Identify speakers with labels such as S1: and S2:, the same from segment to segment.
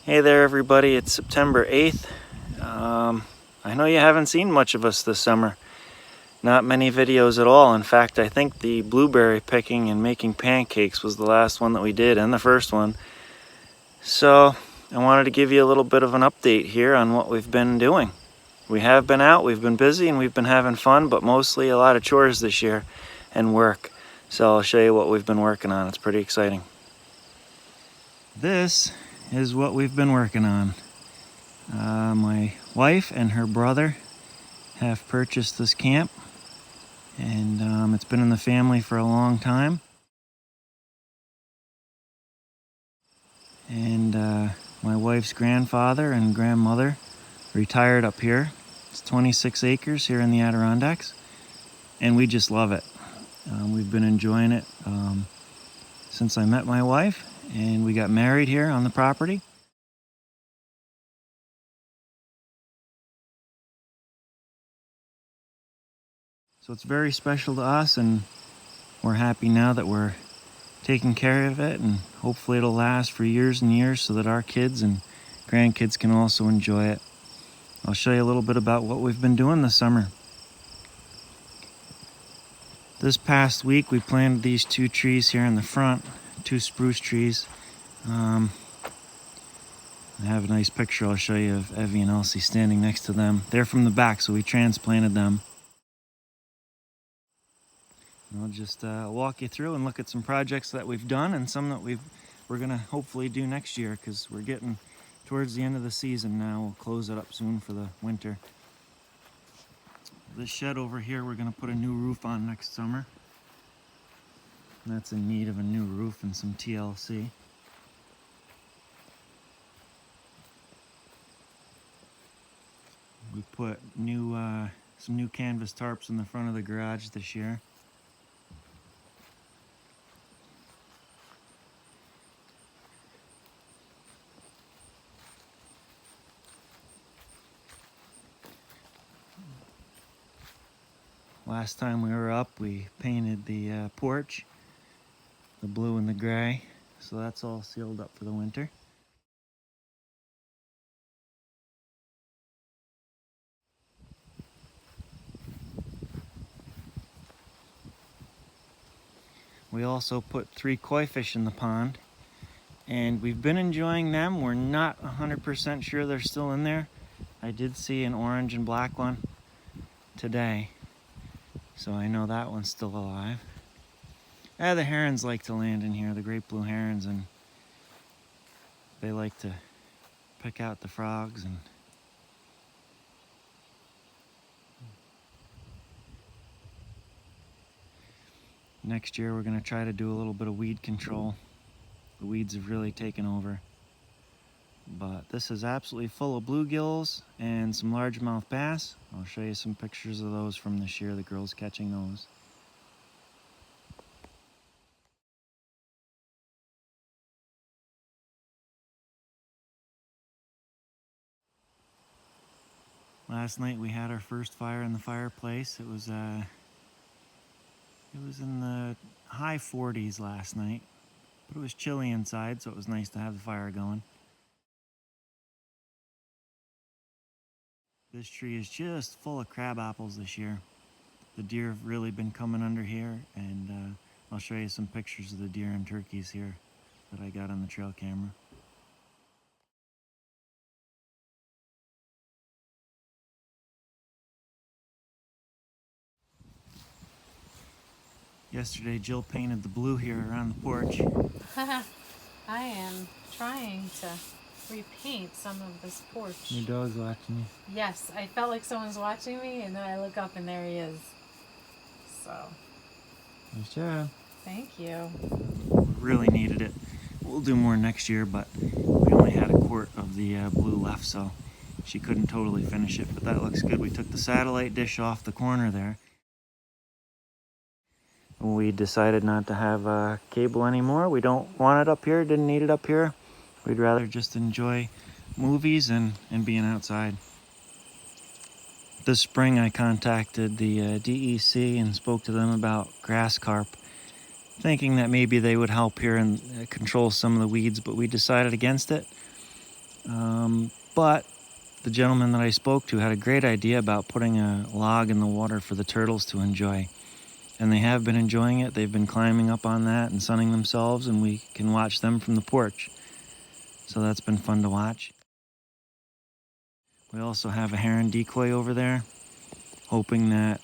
S1: Hey there everybody, it's September 8th. I know you haven't seen much of us this summer. Not many videos at all. In fact, I think the blueberry picking and making pancakes was the last one that we did, and the first one. So I wanted to give you a little bit of an update here on what we've been doing. We have been out, we've been busy, and we've been having fun, but mostly a lot of chores this year and work. So I'll show you what we've been working on. It's pretty exciting. This is what we've been working on. My wife and her brother have purchased this camp, and it's been in the family for a long time. And my wife's grandfather and grandmother retired up here. It's 26 acres here in the Adirondacks, and we just love it. We've been enjoying it since I met my wife, and we got married here on the property. So it's very special to us, and we're happy now that we're taking care of it, and hopefully it'll last for years and years so that our kids and grandkids can also enjoy it. I'll show you a little bit about what we've been doing this summer. This past week we planted these 2 trees here in the front, 2 spruce trees. I have a nice picture I'll show you of Evie and Elsie standing next to them. They're from the back, so we transplanted them. I'll just walk you through and look at some projects that we've done and some that we're gonna hopefully do next year, because we're getting towards the end of the season now. We'll close it up soon for the winter. This shed over here, we're gonna put a new roof on next summer. And that's in need of a new roof and some TLC. We put some new canvas tarps in the front of the garage this year. Last time we were up, we painted the porch, the blue and the gray, so that's all sealed up for the winter. We also put 3 koi fish in the pond, and we've been enjoying them. We're not 100% sure they're still in there. I did see an orange and black one today, so I know that one's still alive. The herons like to land in here, the great blue herons, and they like to pick out the frogs. And next year we're going to try to do a little bit of weed control. The weeds have really taken over. But this is absolutely full of bluegills and some largemouth bass. I'll show you some pictures of those from this year, the girls catching those. Last night we had our first fire in the fireplace. It was in the high 40s last night, but it was chilly inside, so it was nice to have the fire going. This tree is just full of crab apples this year. The deer have really been coming under here, and I'll show you some pictures of the deer and turkeys here that I got on the trail camera. Yesterday Jill painted the blue here around the porch.
S2: I am trying to repaint some of this porch.
S1: Your dog's watching you.
S2: Yes, I felt like someone's watching me, and then I look up and there he is. So.
S1: Nice job.
S2: Thank you.
S1: Really needed it. We'll do more next year, but we only had a quart of the blue left, so she couldn't totally finish it, but that looks good. We took the satellite dish off the corner there. We decided not to have cable anymore. We don't want it up here, didn't need it up here. We'd rather just enjoy movies and being outside. This spring I contacted the DEC and spoke to them about grass carp, thinking that maybe they would help here and control some of the weeds, but we decided against it. But the gentleman that I spoke to had a great idea about putting a log in the water for the turtles to enjoy. And they have been enjoying it. They've been climbing up on that and sunning themselves, and we can watch them from the porch. So that's been fun to watch. We also have a heron decoy over there, hoping that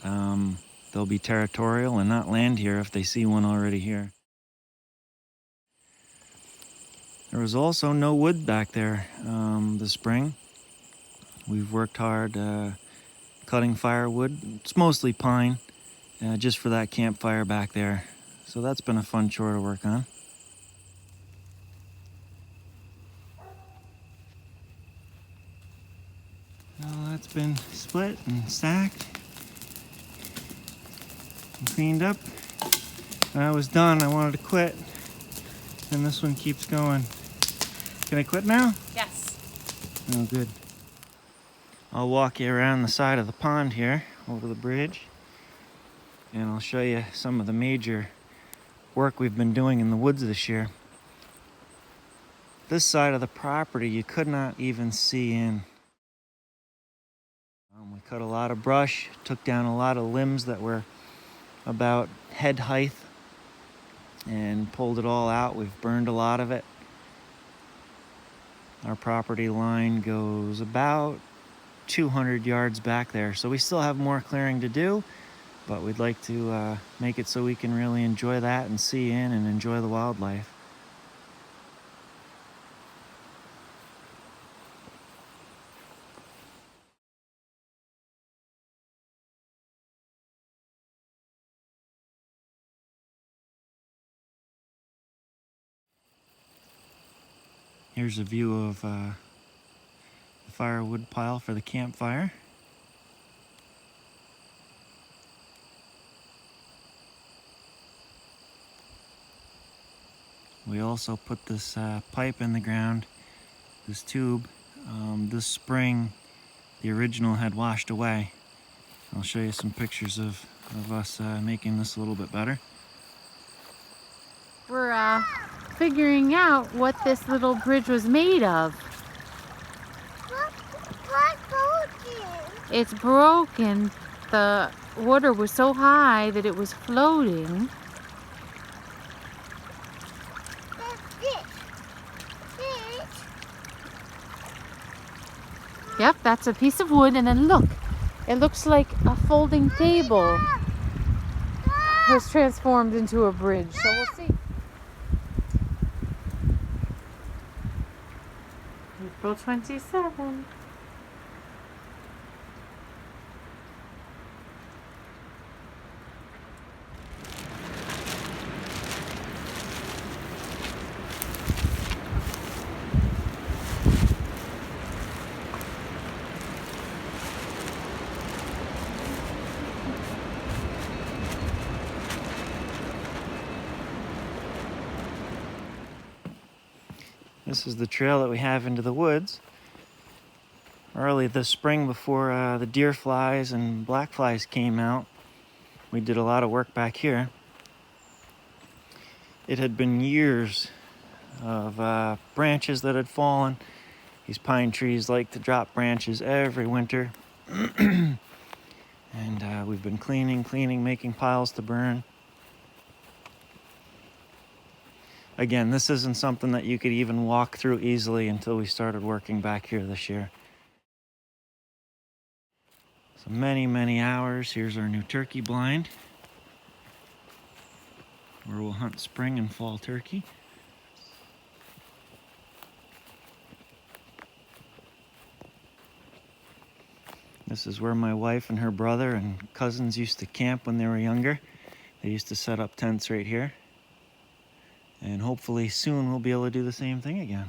S1: they'll be territorial and not land here if they see one already here. There was also no wood back there this spring. We've worked hard cutting firewood. It's mostly pine, just for that campfire back there. So that's been a fun chore to work on. Well, that's been split and stacked and cleaned up. When I was done, I wanted to quit, and this one keeps going. Can I quit now?
S2: Yes.
S1: Oh, good. I'll walk you around the side of the pond here, over the bridge, and I'll show you some of the major work we've been doing in the woods this year. This side of the property you could not even see in. We cut a lot of brush, took down a lot of limbs that were about head height, and pulled it all out. We've burned a lot of it. Our property line goes about 200 yards back there, so we still have more clearing to do, but we'd like to make it so we can really enjoy that and see in and enjoy the wildlife. Here's a view of the firewood pile for the campfire. We also put this pipe in the ground, this tube. This spring, the original had washed away. I'll show you some pictures of us making this a little bit better.
S2: We're figuring out what this little bridge was made of. It's broken. The water was so high that it was floating. Yep, that's a piece of wood, and then look, it looks like a folding table has transformed into a bridge, so we'll see. April 27.
S1: This is the trail that we have into the woods. Early this spring, before the deer flies and black flies came out, we did a lot of work back here. It had been years of branches that had fallen. These pine trees like to drop branches every winter. And we've been cleaning, making piles to burn. Again, this isn't something that you could even walk through easily until we started working back here this year. So many hours. Here's our new turkey blind, where we'll hunt spring and fall turkey. This is where my wife and her brother and cousins used to camp when they were younger. They used to set up tents right here. And hopefully soon we'll be able to do the same thing again.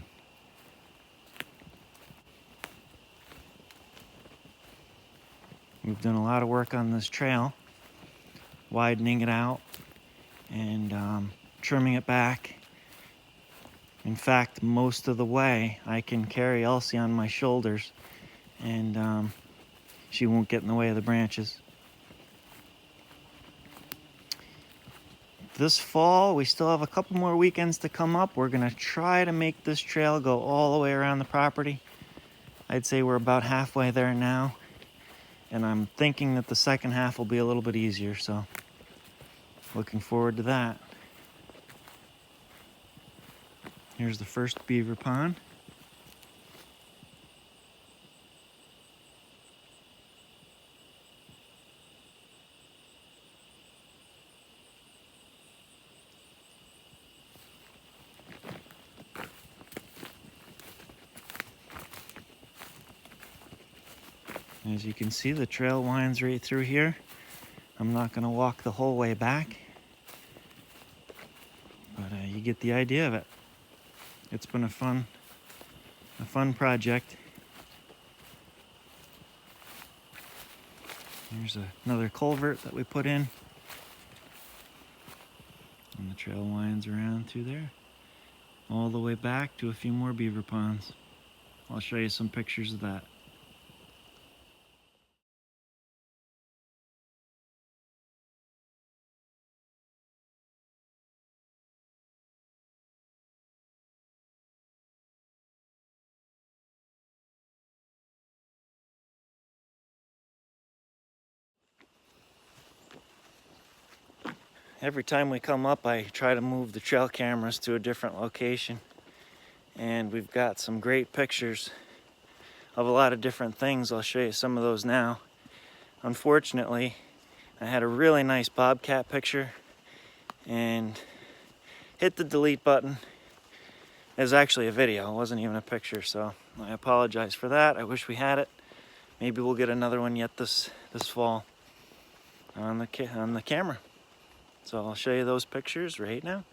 S1: We've done a lot of work on this trail, widening it out and trimming it back. In fact, most of the way I can carry Elsie on my shoulders, and she won't get in the way of the branches. this fall, we still have a couple more weekends to come up. We're gonna try to make this trail go all the way around the property. I'd say we're about halfway there now, and I'm thinking that the second half will be a little bit easier, so looking forward to that. Here's the first beaver pond. As you can see, the trail winds right through here. I'm not gonna walk the whole way back, but you get the idea of it. It's been a fun project. Here's another culvert that we put in. And the trail winds around through there, all the way back to a few more beaver ponds. I'll show you some pictures of that. Every time we come up, I try to move the trail cameras to a different location. And we've got some great pictures of a lot of different things. I'll show you some of those now. Unfortunately, I had a really nice bobcat picture and hit the delete button. It was actually a video, it wasn't even a picture, so I apologize for that. I wish we had it. Maybe we'll get another one yet this fall on the camera. So I'll show you those pictures right now.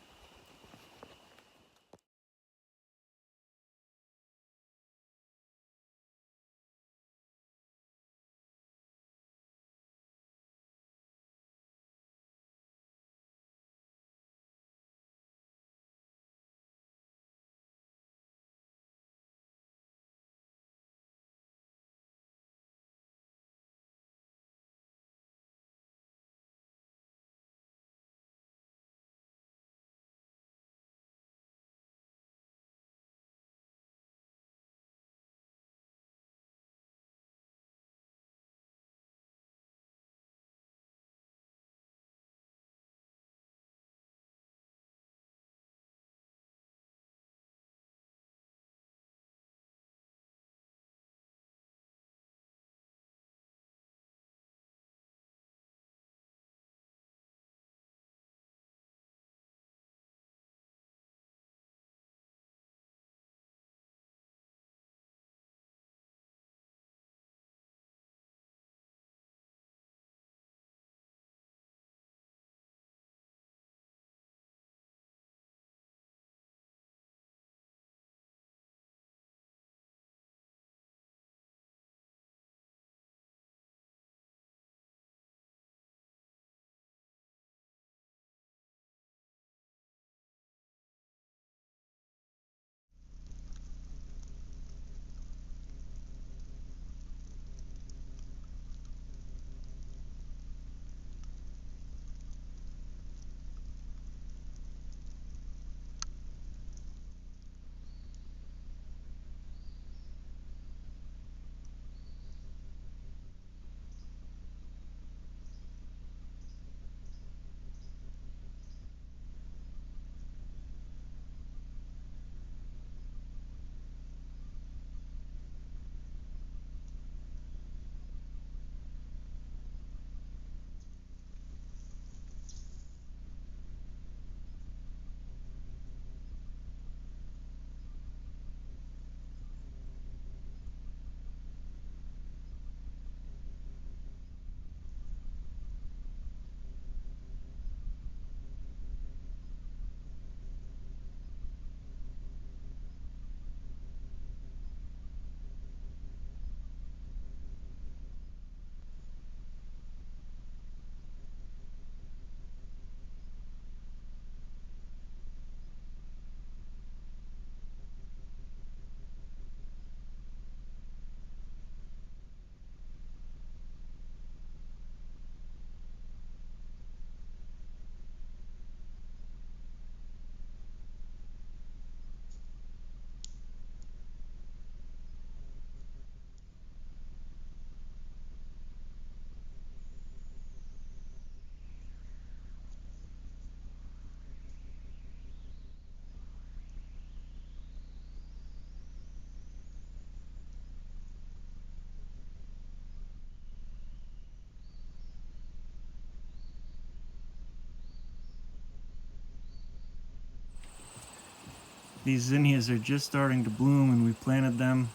S1: These zinnias are just starting to bloom, and we planted them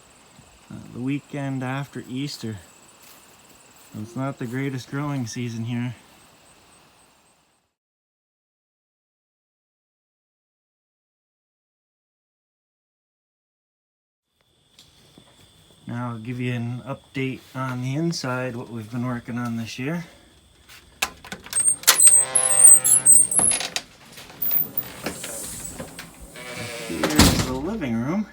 S1: the weekend after Easter. So it's not the greatest growing season here. Now I'll give you an update on the inside, what we've been working on this year. Here's the living room.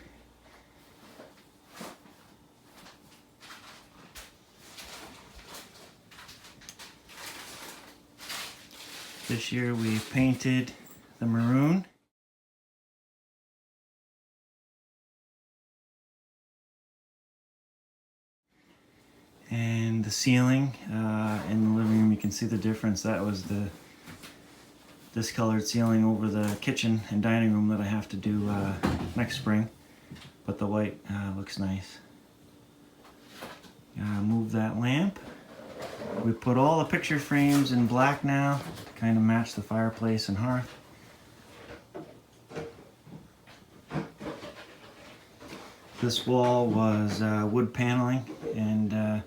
S1: This year we painted the maroon. And the ceiling in the living room, you can see the difference. That was the discolored ceiling over the kitchen and dining room that I have to do next spring. But the white looks nice. Move that lamp. We put all the picture frames in black now to kind of match the fireplace and hearth. This wall was wood paneling, and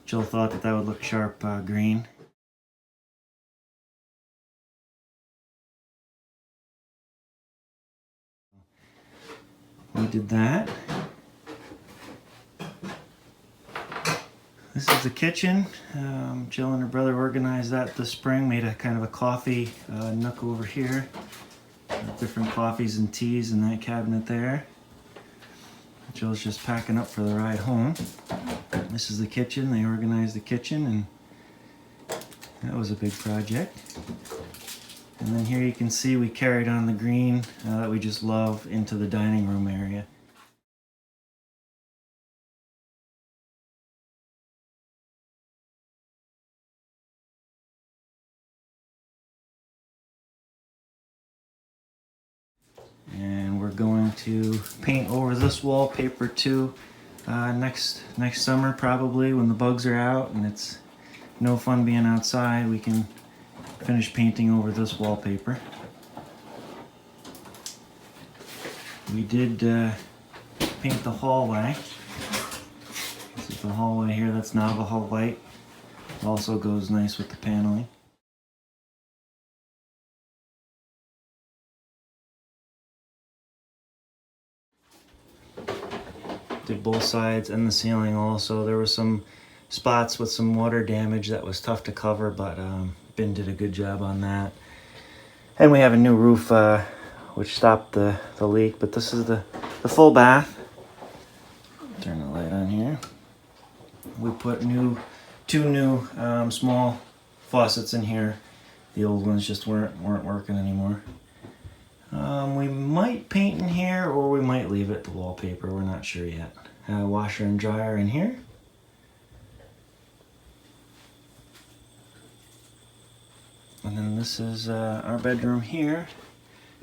S1: Jill thought that that would look sharp green. We did that. This is the kitchen. Jill and her brother organized that this spring, made a kind of a coffee nook over here. Different coffees and teas in that cabinet there. Jill's just packing up for the ride home. This is the kitchen. They organized the kitchen, and that was a big project. And then here you can see we carried on the green that we just love into the dining room area. And we're going to paint over this wallpaper too next summer, probably when the bugs are out and it's no fun being outside. We can finish painting over this wallpaper. We did paint the hallway. This is the hallway here. That's Navajo white. Also goes nice with the paneling. Did both sides and the ceiling also. There were some spots with some water damage that was tough to cover, but Ben did a good job on that. And we have a new roof which stopped the leak, but this is the full bath. Turn the light on here. We put two new small faucets in here. The old ones just weren't working anymore. We might paint in here, or we might leave it the wallpaper. We're not sure yet. Washer and dryer in here. And then this is our bedroom here,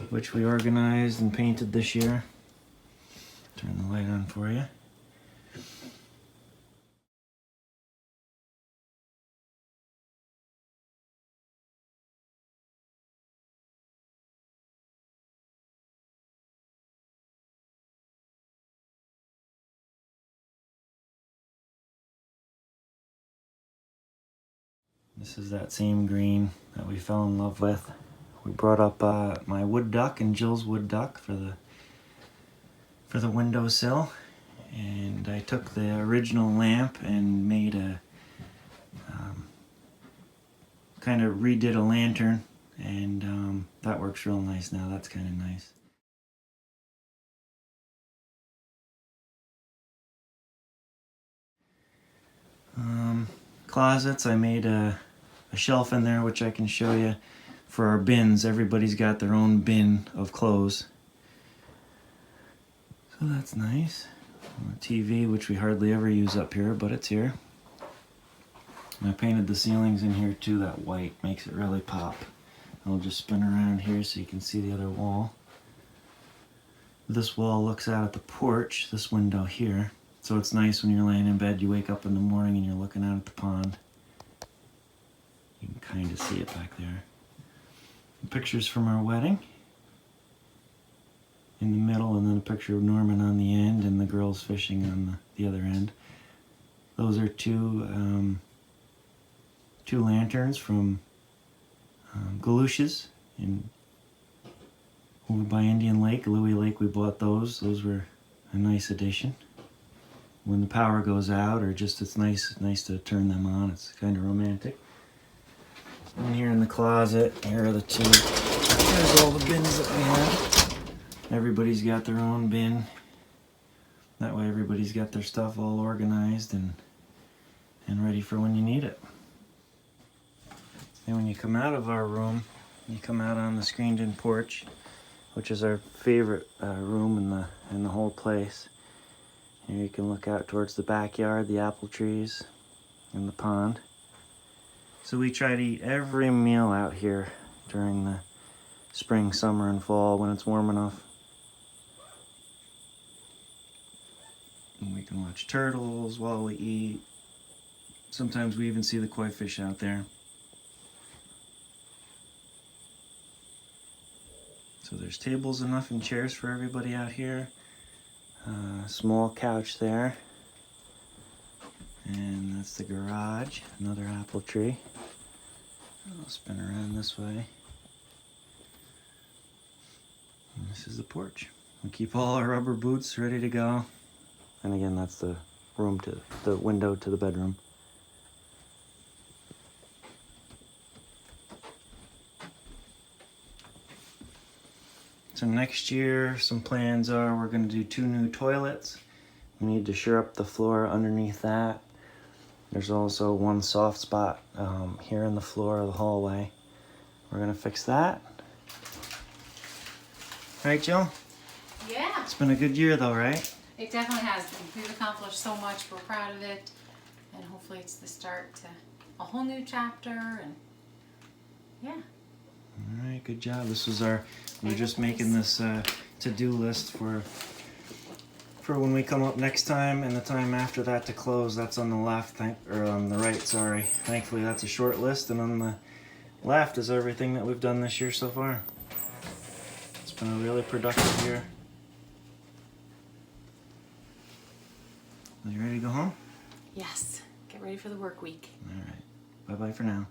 S1: which we organized and painted this year. Turn the light on for you. This is that same green that we fell in love with. We brought up my wood duck and Jill's wood duck for the windowsill, and I took the original lamp and made a kind of redid a lantern, and that works real nice now. That's kind of nice. Closets, I made a shelf in there which I can show you for our bins. Everybody's got their own bin of clothes, so that's nice. A TV, which we hardly ever use up here, but it's here. And I painted the ceilings in here too. That white makes it really pop. I'll just spin around here so you can see the other wall. This wall looks out at the porch, this window here. So it's nice when you're laying in bed, you wake up in the morning and you're looking out at the pond. You can kind of see it back there. Pictures from our wedding. in the middle, and then a picture of Norman on the end, and the girls fishing on the other end. Those are two lanterns from Galusha's over by Indian Lake, Louie Lake. We bought those. Those were a nice addition. When the power goes out, or just it's nice to turn them on. It's kind of romantic. And here in the closet, here are the two. There's all the bins that we have. Everybody's got their own bin. That way everybody's got their stuff all organized and ready for when you need it. And when you come out of our room, you come out on the screened-in porch, which is our favorite room in the whole place. Here you can look out towards the backyard, the apple trees, and the pond. So we try to eat every meal out here during the spring, summer, and fall when it's warm enough. And we can watch turtles while we eat. Sometimes we even see the koi fish out there. So there's tables enough and chairs for everybody out here. Small couch there. And that's the garage, another apple tree. I'll spin around this way. And this is the porch. We keep all our rubber boots ready to go. And again, that's the window to the bedroom. So next year, some plans are we're going to do 2 new toilets. We need to shore up the floor underneath that. There's also one soft spot here in the floor of the hallway. We're going to fix that. Right, Jill?
S2: Yeah.
S1: It's been a good year though, right?
S2: It definitely has been. We've accomplished so much. We're proud of it. And hopefully it's the start to a whole new chapter. And yeah.
S1: All right, good job. We're just making this to-do list for when we come up next time, and the time after that to close. That's on the left, or on the right, sorry. Thankfully that's a short list, and on the left is everything that we've done this year so far. It's been a really productive year. Are you ready to go home?
S2: Yes. Get ready for the work week.
S1: All right. Bye-bye for now.